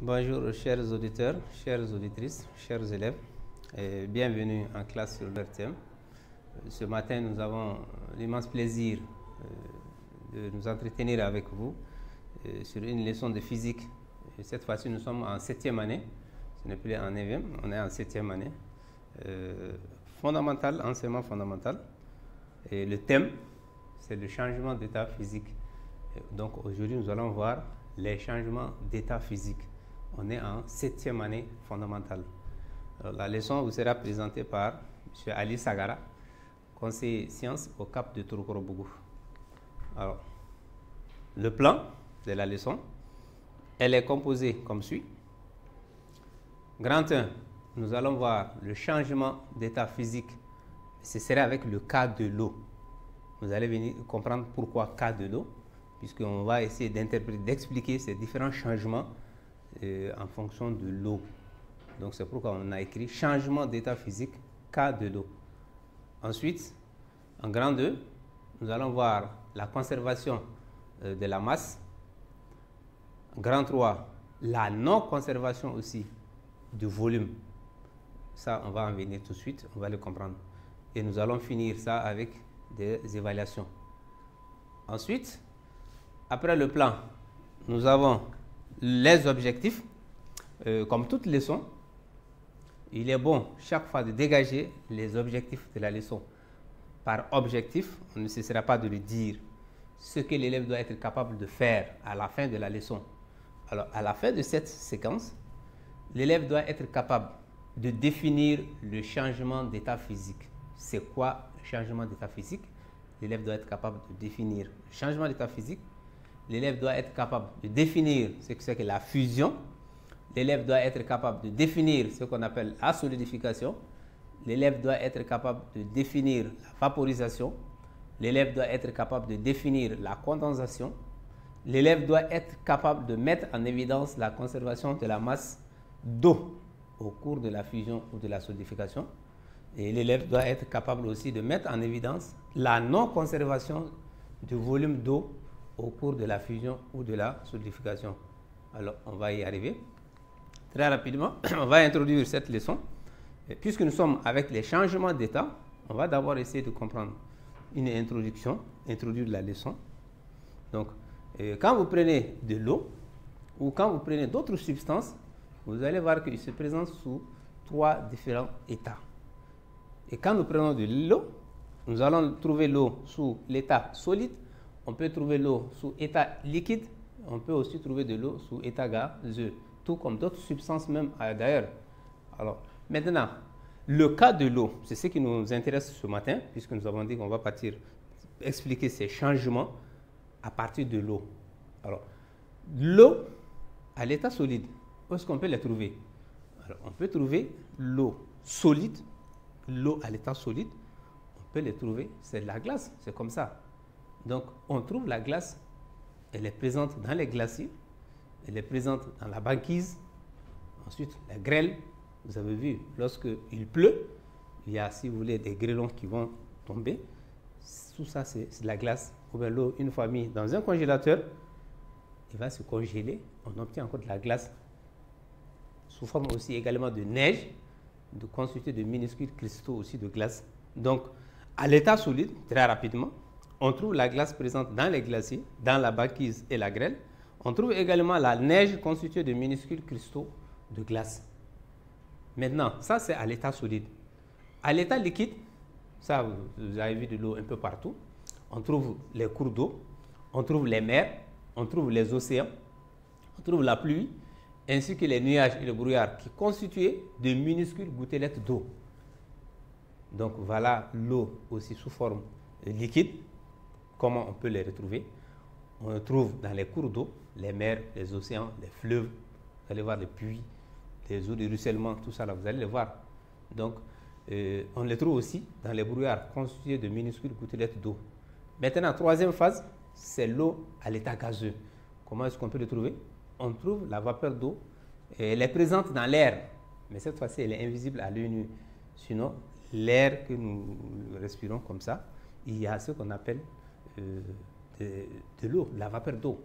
Bonjour chers auditeurs, chères auditrices, chers élèves, et bienvenue en classe sur leur thème. Ce matin, nous avons l'immense plaisir de nous entretenir avec vous sur une leçon de physique. Et cette fois-ci, nous sommes en 7e année, ce n'est plus en 9e, on est en 7e année. Fondamental, enseignement fondamental. Et le thème, c'est le changement d'état physique. Et donc aujourd'hui, nous allons voir les changements d'état physique. On est en 7e année fondamentale. Alors, la leçon vous sera présentée par M. Ali Sagara, conseiller sciences au CAP de Touroukoro-Bougou. Alors, le plan de la leçon, elle est composée comme suit. Grand 1, nous allons voir le changement d'état physique. Ce sera avec le cas de l'eau. Vous allez venir comprendre pourquoi cas de l'eau, puisqu'on va essayer d'interpréter, d'expliquer ces différents changements en fonction de l'eau. Donc c'est pourquoi on a écrit changement d'état physique, cas de l'eau. Ensuite, en grand 2, nous allons voir la conservation de la masse. En grand 3, la non-conservation aussi du volume. Ça, on va en venir tout de suite, on va le comprendre. Et nous allons finir ça avec des évaluations. Ensuite, après le plan, nous avons les objectifs. Comme toute leçon, il est bon chaque fois de dégager les objectifs de la leçon. Par objectif, on ne cessera pas de le dire, ce que l'élève doit être capable de faire à la fin de la leçon. Alors, à la fin de cette séquence, l'élève doit être capable de définir le changement d'état physique. C'est quoi le changement d'état physique? L'élève doit être capable de définir le changement d'état physique. L'élève doit être capable de définir ce que c'est que la fusion. L'élève doit être capable de définir ce qu'on appelle la solidification. L'élève doit être capable de définir la vaporisation. L'élève doit être capable de définir la condensation. L'élève doit être capable de mettre en évidence la conservation de la masse d'eau au cours de la fusion ou de la solidification. Et l'élève doit être capable aussi de mettre en évidence la non-conservation du volume d'eau au cours de la fusion ou de la solidification. Alors, on va y arriver. Très rapidement, on va introduire cette leçon. Et puisque nous sommes avec les changements d'état, on va d'abord essayer de comprendre une introduction, introduire la leçon. Donc, quand vous prenez de l'eau ou quand vous prenez d'autres substances, vous allez voir qu'ils se présentent sous 3 différents états. Et quand nous prenons de l'eau, nous allons trouver l'eau sous l'état solide. On peut trouver l'eau sous état liquide. On peut aussi trouver de l'eau sous état gazeux, tout comme d'autres substances même d'ailleurs. Alors, maintenant, le cas de l'eau, c'est ce qui nous intéresse ce matin, puisque nous avons dit qu'on va partir expliquer ces changements à partir de l'eau. Alors, l'eau à l'état solide, où est-ce qu'on peut la trouver? Alors, on peut trouver l'eau solide, l'eau à l'état solide, on peut les trouver, c'est de la glace, c'est comme ça. Donc, on trouve la glace, elle est présente dans les glaciers, elle est présente dans la banquise. Ensuite, la grêle, vous avez vu, lorsqu'il pleut, il y a, si vous voulez, des grêlons qui vont tomber. Tout ça, c'est de la glace. Ou bien l'eau, une fois mise dans un congélateur, il va se congeler. On obtient encore de la glace sous forme aussi également de neige, constituée de minuscules cristaux aussi de glace. Donc, à l'état solide, très rapidement, on trouve la glace présente dans les glaciers, dans la banquise et la grêle. On trouve également la neige constituée de minuscules cristaux de glace. Maintenant, ça c'est à l'état solide. À l'état liquide, ça vous avez vu de l'eau un peu partout. On trouve les cours d'eau, on trouve les mers, on trouve les océans, on trouve la pluie, ainsi que les nuages et le brouillard qui constituent de minuscules gouttelettes d'eau. Donc voilà l'eau aussi sous forme liquide. Comment on peut les retrouver? On le trouve dans les cours d'eau, les mers, les océans, les fleuves. Vous allez voir les puits, les eaux de ruissellement, tout ça là, vous allez les voir. Donc, on les trouve aussi dans les brouillards constitués de minuscules gouttelettes d'eau. Maintenant, troisième phase, c'est l'eau à l'état gazeux. Comment est-ce qu'on peut le trouver? On trouve la vapeur d'eau. Elle est présente dans l'air, mais cette fois-ci, elle est invisible à l'œil nu. Sinon, l'air que nous respirons comme ça, il y a ce qu'on appelle de l'eau, la vapeur d'eau.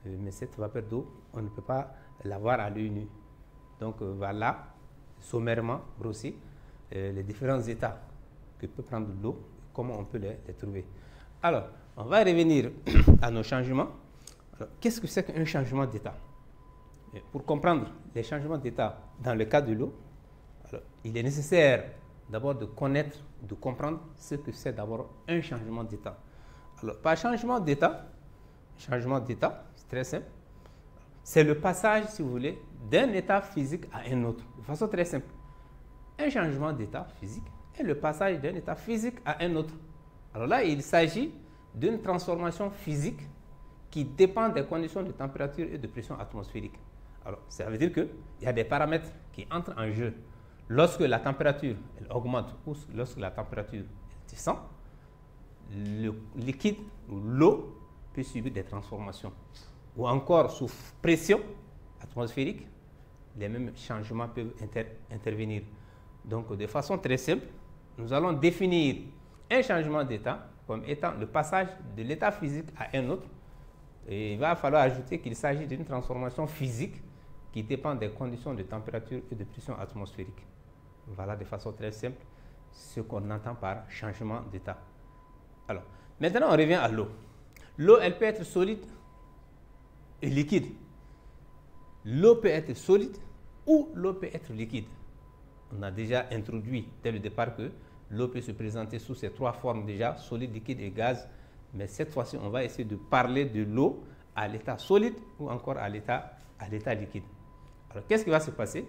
mais cette vapeur d'eau, on ne peut pas la voir à l'œil nu. Donc voilà, sommairement brossé, les différents états que peut prendre l'eau, comment on peut les trouver. Alors, on va revenir à nos changements. Qu'est-ce que c'est qu'un changement d'état? Pour comprendre les changements d'état dans le cas de l'eau, il est nécessaire d'abord de connaître, de comprendre ce que c'est d'abord un changement d'état. Alors, par changement d'état, c'est très simple, c'est le passage, si vous voulez, d'un état physique à un autre, de façon très simple. Un changement d'état physique est le passage d'un état physique à un autre. Alors là, il s'agit d'une transformation physique qui dépend des conditions de température et de pression atmosphérique. Alors, ça veut dire qu'il y a des paramètres qui entrent en jeu. Lorsque la température elle augmente ou lorsque la température elle descend, le liquide ou l'eau peut subir des transformations. Ou encore sous pression atmosphérique, les mêmes changements peuvent intervenir. Donc, de façon très simple, nous allons définir un changement d'état comme étant le passage de l'état physique à un autre. Et il va falloir ajouter qu'il s'agit d'une transformation physique qui dépend des conditions de température et de pression atmosphérique. Voilà, de façon très simple, ce qu'on entend par changement d'état. Alors, maintenant, on revient à l'eau. L'eau, elle peut être solide et liquide. L'eau peut être solide ou l'eau peut être liquide. On a déjà introduit dès le départ que l'eau peut se présenter sous ces trois formes déjà, solide, liquide et gaz. Mais cette fois-ci, on va essayer de parler de l'eau à l'état solide ou encore à l'état liquide. Alors, qu'est-ce qui va se passer?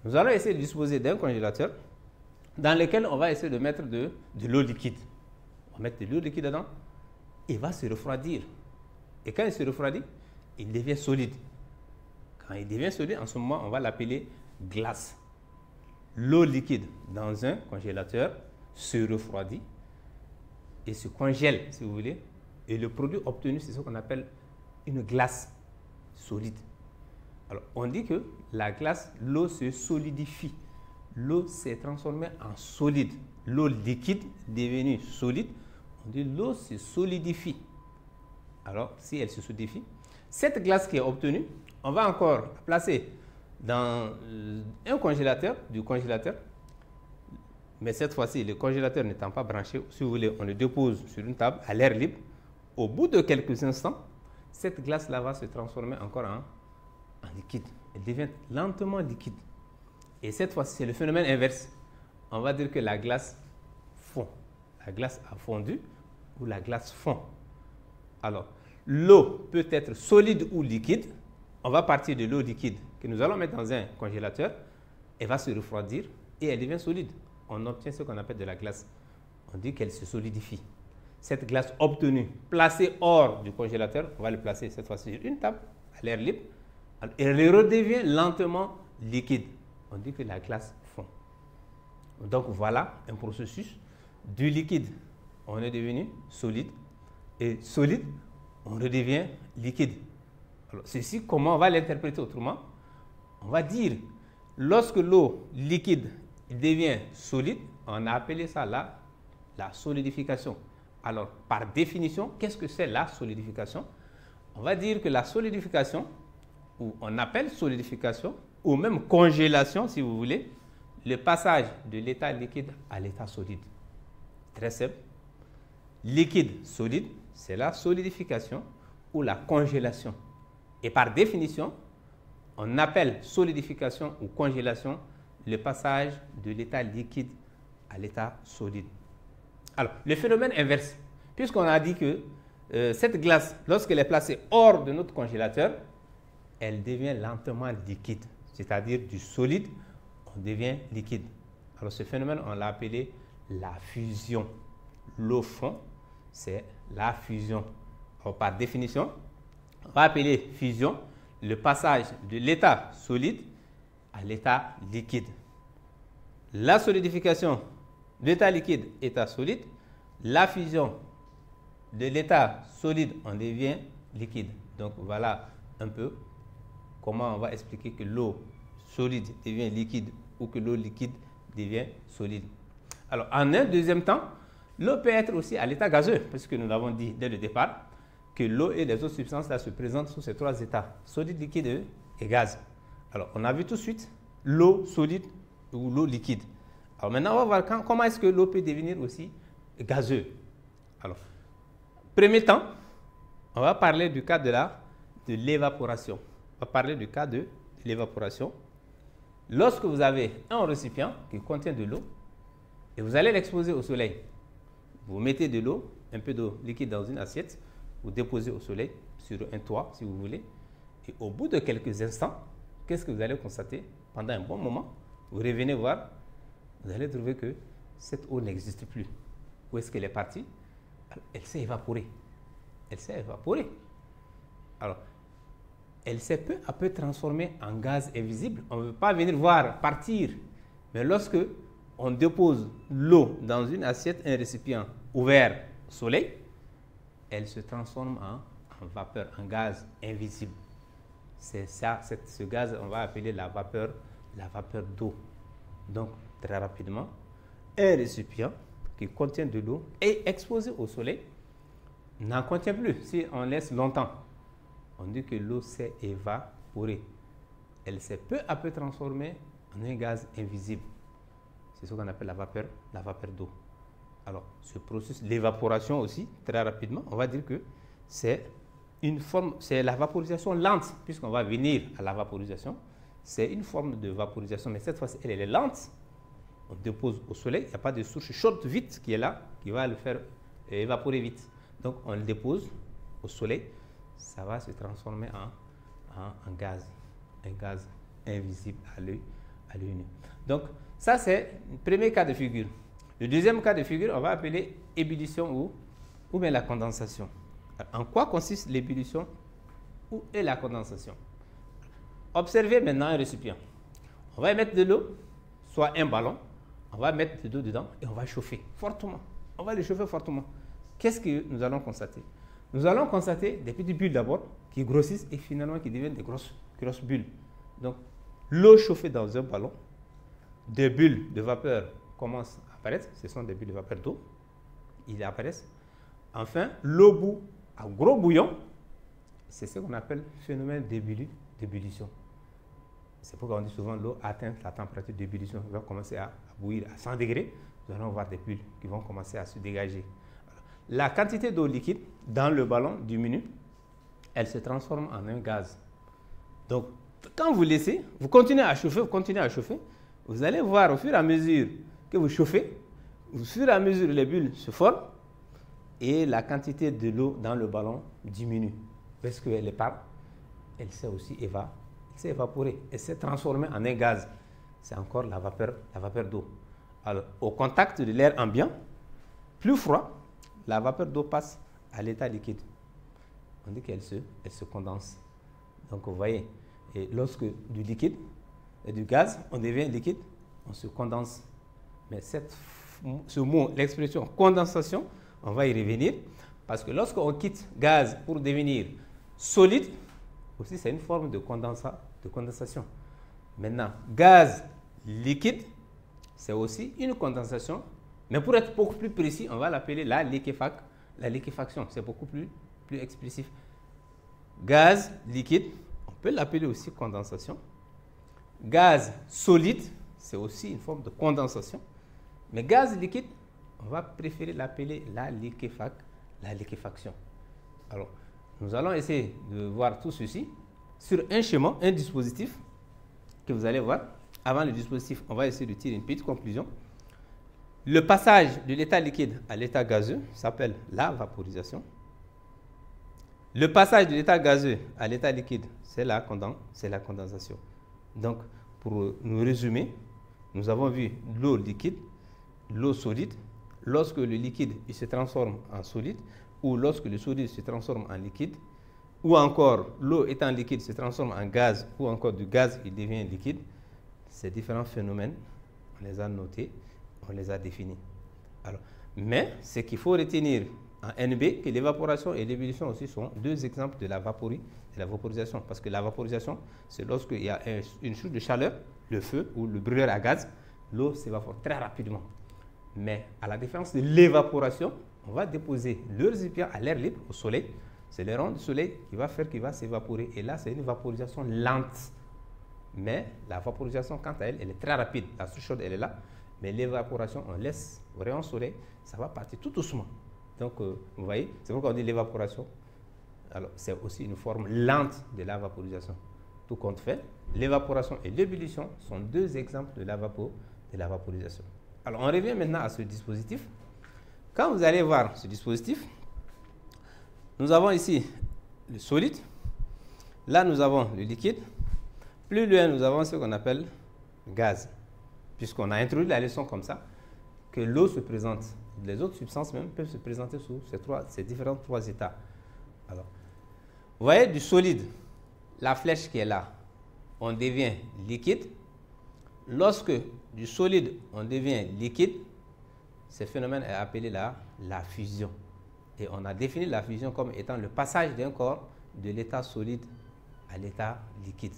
Nous allons essayer de disposer d'un congélateur dans lequel on va essayer de mettre de l'eau liquide. On va mettre de l'eau liquide dedans, il va se refroidir. Et quand il se refroidit, il devient solide. Quand il devient solide, en ce moment, on va l'appeler glace. L'eau liquide dans un congélateur se refroidit et se congèle, si vous voulez. Et le produit obtenu, c'est ce qu'on appelle une glace solide. Alors, on dit que la glace, l'eau se solidifie. L'eau s'est transformée en solide. L'eau liquide devenue solide, on dit l'eau se solidifie. Alors, si elle se solidifie, cette glace qui est obtenue, on va encore la placer dans un congélateur, mais cette fois-ci, le congélateur n'étant pas branché, si vous voulez, on le dépose sur une table à l'air libre. Au bout de quelques instants, cette glace-là va se transformer encore en liquide. Elle devient lentement liquide. Et cette fois-ci, c'est le phénomène inverse. On va dire que la glace fond. La glace a fondu ou la glace fond. Alors, l'eau peut être solide ou liquide. On va partir de l'eau liquide que nous allons mettre dans un congélateur. Elle va se refroidir et elle devient solide. On obtient ce qu'on appelle de la glace. On dit qu'elle se solidifie. Cette glace obtenue, placée hors du congélateur, on va le placer cette fois-ci sur une table à l'air libre. Elle redevient lentement liquide. On dit que la glace fond. Donc voilà un processus. Du liquide, on est devenu solide. Et solide, on redevient liquide. Alors ceci, comment on va l'interpréter autrement? On va dire, lorsque l'eau liquide devient solide, on a appelé ça la solidification. Alors, par définition, qu'est-ce que c'est la solidification? On va dire que la solidification, ou on appelle solidification, ou même congélation, si vous voulez, le passage de l'état liquide à l'état solide. Très simple. Liquide, solide, c'est la solidification ou la congélation. Et par définition, on appelle solidification ou congélation le passage de l'état liquide à l'état solide. Alors, le phénomène inverse, puisqu'on a dit que cette glace, lorsqu'elle est placée hors de notre congélateur, elle devient lentement liquide, c'est-à-dire du solide, on devient liquide. Alors, ce phénomène, on l'a appelé la fusion. L'eau fond, c'est la fusion. Alors, par définition, on va appeler fusion le passage de l'état solide à l'état liquide. La solidification de l'état liquide, état solide. La fusion de l'état solide, on devient liquide. Donc voilà un peu comment on va expliquer que l'eau solide devient liquide ou que l'eau liquide devient solide. Alors en un deuxième temps, l'eau peut être aussi à l'état gazeux, parce que nous l'avons dit dès le départ. que l'eau et les autres substances là se présentent sous ces trois états, solide, liquide et gaz. Alors, on a vu tout de suite l'eau solide ou l'eau liquide. Alors maintenant, on va voir comment est-ce que l'eau peut devenir aussi gazeuse. Alors, premier temps, on va parler du cas de l'évaporation. On va parler du cas de l'évaporation. Lorsque vous avez un récipient qui contient de l'eau et vous allez l'exposer au soleil, vous mettez de l'eau, un peu d'eau liquide dans une assiette, vous déposez au soleil sur un toit si vous voulez, et au bout de quelques instants, qu'est-ce que vous allez constater? Pendant un bon moment, vous revenez voir, vous allez trouver que cette eau n'existe plus. Où est-ce qu'elle est partie? Elle s'est évaporée. Elle s'est évaporée. Alors, elle s'est peu à peu transformée en gaz invisible. On ne veut pas venir voir partir. Mais lorsque on dépose l'eau dans une assiette, un récipient ouvert au soleil, elle se transforme en vapeur, en gaz invisible. C'est ça, ce gaz, on va appeler la vapeur d'eau. Donc, très rapidement, un récipient qui contient de l'eau est exposé au soleil, n'en contient plus. Si on laisse longtemps, on dit que l'eau s'est évaporée. Elle s'est peu à peu transformée en un gaz invisible. C'est ce qu'on appelle la vapeur d'eau. Alors, ce processus, l'évaporation aussi, très rapidement, on va dire que c'est une forme, c'est la vaporisation lente, puisqu'on va venir à la vaporisation. C'est une forme de vaporisation, mais cette fois-ci, elle est lente. On dépose au soleil, il n'y a pas de source chaude vite qui est là, qui va le faire évaporer vite. Donc, on le dépose au soleil, ça va se transformer en gaz, un gaz invisible à l'œil nu. Donc, ça, c'est le premier cas de figure. Le deuxième cas de figure, on va appeler ébullition ou bien la condensation. En quoi consiste l'ébullition ou et la condensation? Observez maintenant un récipient. On va y mettre de l'eau, soit un ballon, on va mettre de l'eau dedans et on va chauffer fortement. On va le chauffer fortement. Qu'est-ce que nous allons constater? Nous allons constater des petites bulles d'abord qui grossissent et finalement qui deviennent des grosses bulles. Donc, l'eau chauffée dans un ballon, des bulles de vapeur commencent à apparaître. Ce sont des bulles de vapeur d'eau. Ils apparaissent. Enfin, l'eau bout à gros bouillon. C'est ce qu'on appelle le phénomène d'ébullition. C'est pourquoi on dit souvent l'eau atteint la température d'ébullition. Elle va commencer à bouillir à 100 degrés. Nous allons voir des bulles qui vont commencer à se dégager. Alors, la quantité d'eau liquide dans le ballon diminue. Elle se transforme en un gaz. Donc, quand vous laissez, vous continuez à chauffer, vous allez voir au fur et à mesure que vous chauffez, au fur et à mesure les bulles se forment et la quantité de l'eau dans le ballon diminue. Parce qu'elle est part, elle s'est aussi évaporée, elle s'est transformée en un gaz. C'est encore la vapeur d'eau. Alors, au contact de l'air ambiant, plus froid, la vapeur d'eau passe à l'état liquide. On dit qu'elle se condense. Donc, vous voyez, et lorsque du liquide et du gaz, on devient liquide, on se condense. Mais ce mot, l'expression condensation, on va y revenir, parce que lorsqu'on quitte gaz pour devenir solide, aussi c'est une forme de condensation. Maintenant, gaz liquide, c'est aussi une condensation, mais pour être beaucoup plus précis, on va l'appeler la liquéfaction. C'est beaucoup plus explicite. Gaz liquide, on peut l'appeler aussi condensation. Gaz solide, c'est aussi une forme de condensation. Mais gaz liquide, on va préférer l'appeler la liquéfaction. Alors, nous allons essayer de voir tout ceci sur un schéma, un dispositif que vous allez voir. Avant le dispositif, on va essayer de tirer une petite conclusion. Le passage de l'état liquide à l'état gazeux s'appelle la vaporisation. Le passage de l'état gazeux à l'état liquide, c'est la condensation. Donc, pour nous résumer, nous avons vu l'eau liquide, l'eau solide. Lorsque le liquide il se transforme en solide, ou lorsque le solide se transforme en liquide, ou encore l'eau étant liquide se transforme en gaz, ou encore du gaz il devient liquide, ces différents phénomènes, on les a notés, on les a définis. Alors, mais ce qu'il faut retenir en NB, que l'évaporation et l'ébullition aussi sont deux exemples de la vaporisation. Parce que la vaporisation, c'est lorsqu'il y a une source de chaleur, le feu ou le brûleur à gaz, l'eau s'évapore très rapidement. Mais à la différence de l'évaporation, on va déposer le récipient à l'air libre, au soleil. C'est les rayons du soleil qui va faire qu'il va s'évaporer. Et là, c'est une vaporisation lente. Mais la vaporisation, quant à elle, elle est très rapide. La souche chaude, elle est là. Mais l'évaporation, on laisse au rayon soleil, ça va partir tout doucement. Donc, vous voyez, c'est pourquoi on dit l'évaporation. Alors, c'est aussi une forme lente de la vaporisation. Tout compte fait, l'évaporation et l'ébullition sont deux exemples de la vaporisation. Alors, on revient maintenant à ce dispositif. Quand vous allez voir ce dispositif, nous avons ici le solide. Là, nous avons le liquide. Plus loin, nous avons ce qu'on appelle le gaz. Puisqu'on a introduit la leçon comme ça, que l'eau se présente. Les autres substances même peuvent se présenter sous ces différents trois états. Alors, vous voyez, du solide, la flèche qui est là, on devient liquide. Lorsque du solide, on devient liquide, ce phénomène est appelé la fusion. Et on a défini la fusion comme étant le passage d'un corps de l'état solide à l'état liquide.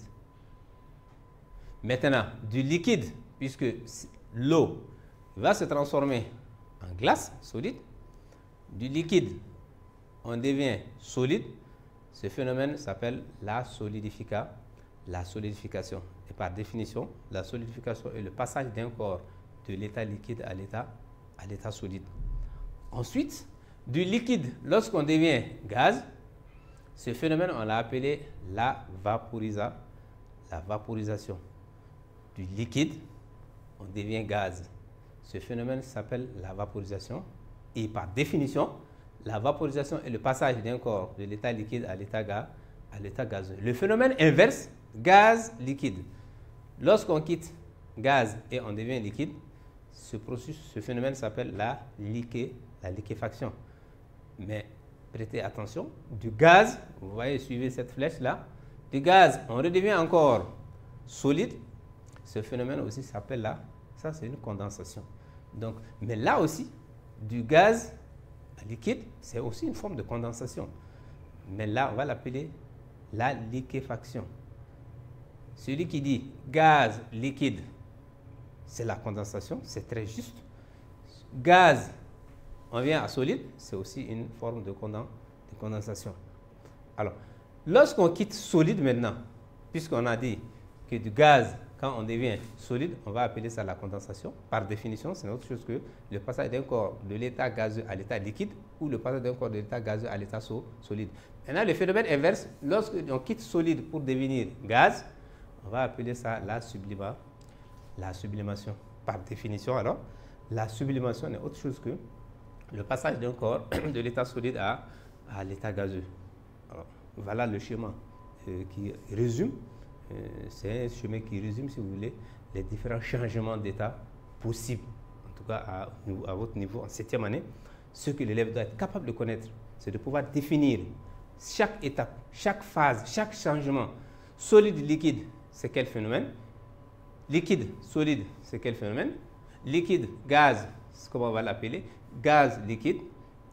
Maintenant, du liquide, puisque l'eau va se transformer en glace solide, du liquide, on devient solide. Ce phénomène s'appelle la solidification. Et par définition, la solidification est le passage d'un corps de l'état liquide à l'état solide. Ensuite, du liquide, lorsqu'on devient gaz, ce phénomène, on l'a appelé la vaporisation. Du liquide, on devient gaz. Ce phénomène s'appelle la vaporisation. Et par définition, la vaporisation est le passage d'un corps de l'état liquide à l'état gazeux. Le phénomène inverse, gaz-liquide. Lorsqu'on quitte gaz et on devient liquide, ce phénomène s'appelle la liquéfaction. Mais prêtez attention, du gaz, vous voyez, suivez cette flèche-là, du gaz, on redevient encore solide. Ce phénomène aussi s'appelle ça c'est une condensation. Donc, mais là aussi, du gaz à liquide, c'est aussi une forme de condensation. Mais là, on va l'appeler la liquéfaction. Celui qui dit gaz, liquide, c'est la condensation, c'est très juste. Gaz, on vient à solide, c'est aussi une forme de condensation. Alors, lorsqu'on quitte solide maintenant, puisqu'on a dit que du gaz, quand on devient solide, on va appeler ça la condensation. Par définition, c'est autre chose que le passage d'un corps de l'état gazeux à l'état liquide ou le passage d'un corps de l'état gazeux à l'état solide. Maintenant, le phénomène inverse, lorsqu'on quitte solide pour devenir gaz, on va appeler ça la sublimation. Par définition, alors, la sublimation n'est autre chose que le passage d'un corps de l'état solide à l'état gazeux. Alors, voilà le schéma qui résume. C'est un schéma qui résume, si vous voulez, les différents changements d'état possibles, en tout cas à votre niveau en 7e année. Ce que l'élève doit être capable de connaître, c'est de pouvoir définir chaque étape, chaque phase, chaque changement. Solide, liquide, c'est quel phénomène? Liquide, solide, c'est quel phénomène? Liquide, gaz, c'est comment on va l'appeler? Gaz, liquide,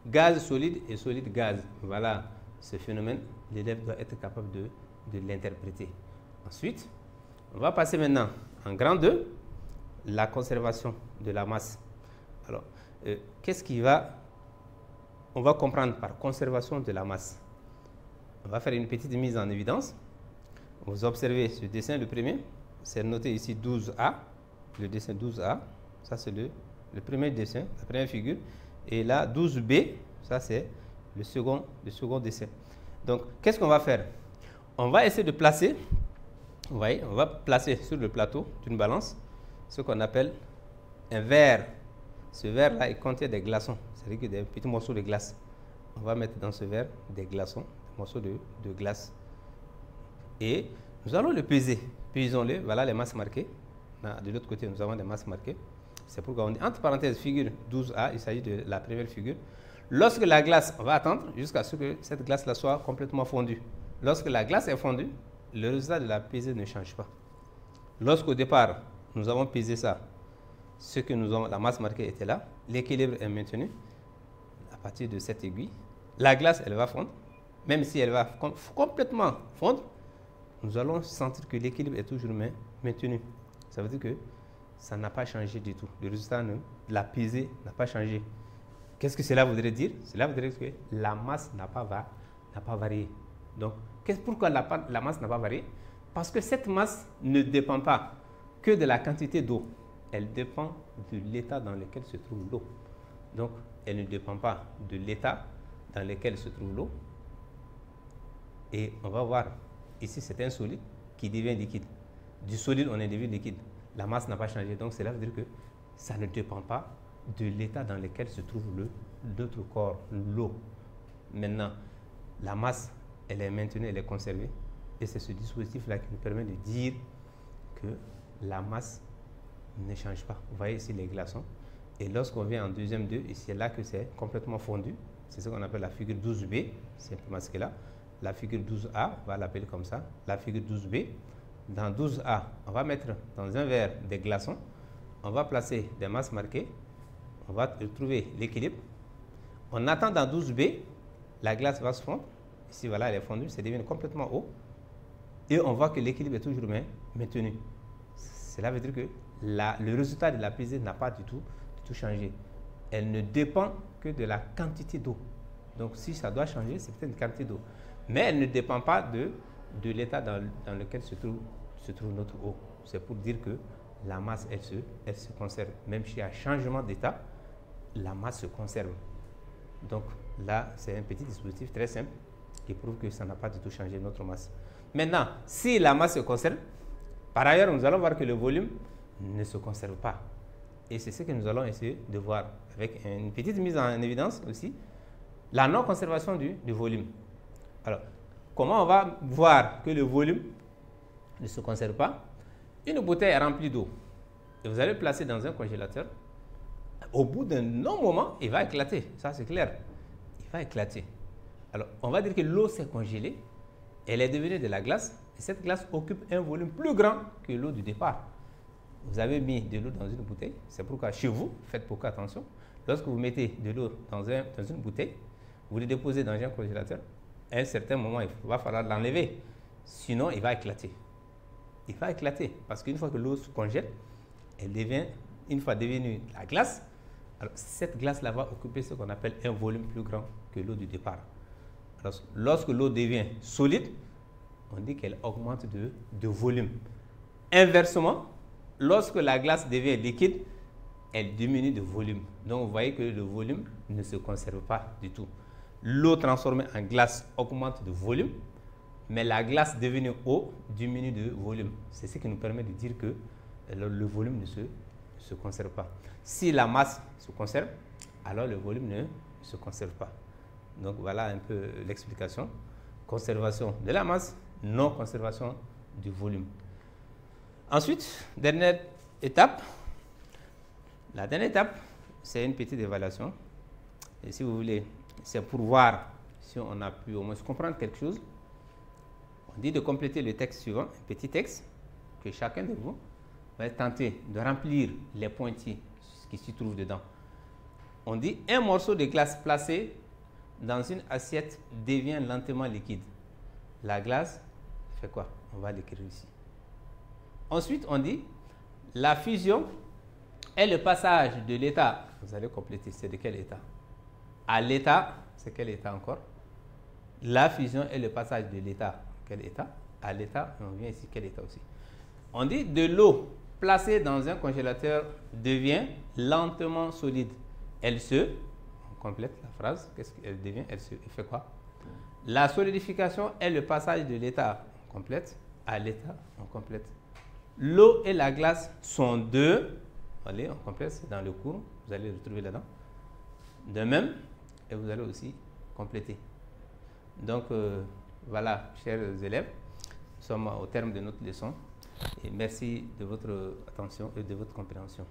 gaz, solide et solide, gaz. Voilà ce phénomène, l'élève doit être capable de l'interpréter. Ensuite, on va passer maintenant en grand 2, la conservation de la masse. Alors, on va comprendre par conservation de la masse? On va faire une petite mise en évidence. Vous observez ce dessin, le premier, c'est noté ici 12A, le dessin 12A, ça c'est le premier dessin, la première figure. Et là, 12B, ça c'est le second dessin. Donc, qu'est-ce qu'on va faire? On va essayer de placer, vous voyez, on va placer sur le plateau d'une balance ce qu'on appelle un verre. Ce verre-là, il contient des glaçons, c'est-à-dire des petits morceaux de glace. On va mettre dans ce verre des glaçons, des morceaux de glace. Et nous allons le peser. Pesons-le, voilà les masses marquées. De l'autre côté, nous avons des masses marquées. C'est pourquoi on dit, entre parenthèses, figure 12A, il s'agit de la première figure. Lorsque la glace, on va attendre jusqu'à ce que cette glace-là soit complètement fondue. Lorsque la glace est fondue, le résultat de la pesée ne change pas. Lorsqu'au départ, nous avons pesé ça, ce que nous avons, la masse marquée était là, l'équilibre est maintenu à partir de cette aiguille. La glace, elle va fondre. Même si elle va complètement fondre, nous allons sentir que l'équilibre est toujours maintenu. Ça veut dire que ça n'a pas changé du tout. Le résultat de la pesée n'a pas changé. Qu'est-ce que cela voudrait dire? Cela voudrait dire que la masse n'a n'a pas varié. Donc, pourquoi la masse n'a pas varié? Parce que cette masse ne dépend pas que de la quantité d'eau. Elle dépend de l'état dans lequel se trouve l'eau. Donc, elle ne dépend pas de l'état dans lequel se trouve l'eau. Et on va voir, ici c'est un solide qui devient liquide. Du solide, on est devenu liquide. La masse n'a pas changé. Donc, cela veut dire que ça ne dépend pas de l'état dans lequel se trouve l'autre corps, l'eau. Maintenant, la masse, elle est maintenue, elle est conservée. Et c'est ce dispositif-là qui nous permet de dire que la masse ne change pas. Vous voyez ici les glaçons. Et lorsqu'on vient en deuxième 2, ici, c'est là que c'est complètement fondu. C'est ce qu'on appelle la figure 12B, c'est masqué-là. La figure 12A, on va l'appeler comme ça, la figure 12B. Dans 12A, on va mettre dans un verre des glaçons. On va placer des masses marquées. On va retrouver l'équilibre. On attend dans 12B, la glace va se fondre. Ici, voilà, elle est fondue, c'est devenu complètement haut. Et on voit que l'équilibre est toujours maintenu. Cela veut dire que le résultat de la pesée n'a pas du tout changé. Elle ne dépend que de la quantité d'eau. Donc, si ça doit changer, c'est peut-être une quantité d'eau. Mais elle ne dépend pas de l'état dans lequel se trouve notre eau. C'est pour dire que la masse, elle se conserve. Même s'il y a un changement d'état, la masse se conserve. Donc là, c'est un petit dispositif très simple qui prouve que ça n'a pas du tout changé notre masse. Maintenant, si la masse se conserve, par ailleurs, nous allons voir que le volume ne se conserve pas. Et c'est ce que nous allons essayer de voir avec une petite mise en évidence aussi, la non-conservation du volume. Alors, comment on va voir que le volume ne se conserve pas? Une bouteille est remplie d'eau et vous allez le placer dans un congélateur. Au bout d'un long moment, il va éclater. Ça, c'est clair. Il va éclater. Alors, on va dire que l'eau s'est congelée. Elle est devenue de la glace. Et cette glace occupe un volume plus grand que l'eau du départ. Vous avez mis de l'eau dans une bouteille. C'est pourquoi chez vous, faites beaucoup attention. Lorsque vous mettez de l'eau dans une bouteille, vous le déposez dans un congélateur. À un certain moment, il va falloir l'enlever. Sinon, il va éclater. Il va éclater. Parce qu'une fois que l'eau se congèle, elle devient, une fois devenue la glace, alors cette glace-là va occuper ce qu'on appelle un volume plus grand que l'eau du départ. Alors, lorsque l'eau devient solide, on dit qu'elle augmente de volume. Inversement, lorsque la glace devient liquide, elle diminue de volume. Donc, vous voyez que le volume ne se conserve pas du tout. L'eau transformée en glace augmente de volume, mais la glace devenue eau diminue de volume. C'est ce qui nous permet de dire que le volume ne se conserve pas. Si la masse se conserve, alors le volume ne se conserve pas. Donc voilà un peu l'explication. Conservation de la masse, non conservation du volume. Ensuite, dernière étape. La dernière étape, c'est une petite évaluation. Et si vous voulez, c'est pour voir si on a pu au moins comprendre quelque chose. On dit de compléter le texte suivant, un petit texte, que chacun de vous va tenter de remplir les pointillés qui s'y trouvent dedans. On dit un morceau de glace placé dans une assiette devient lentement liquide. La glace fait quoi? On va l'écrire ici. Ensuite, on dit la fusion est le passage de l'état. Vous allez compléter, c'est de quel état? À l'état, c'est quel état encore? La fusion est le passage de l'état. Quel état? À l'état, on vient ici, quel état aussi? On dit de l'eau placée dans un congélateur devient lentement solide. Elle se, on complète la phrase, qu'est-ce qu'elle devient? Elle fait quoi? La solidification est le passage de l'état, on complète, à l'état, on complète. L'eau et la glace sont deux, allez, on complète, c'est dans le cours, vous allez le retrouver là-dedans. De même, et vous allez aussi compléter. Donc, voilà, chers élèves, nous sommes au terme de notre leçon et merci de votre attention et de votre compréhension.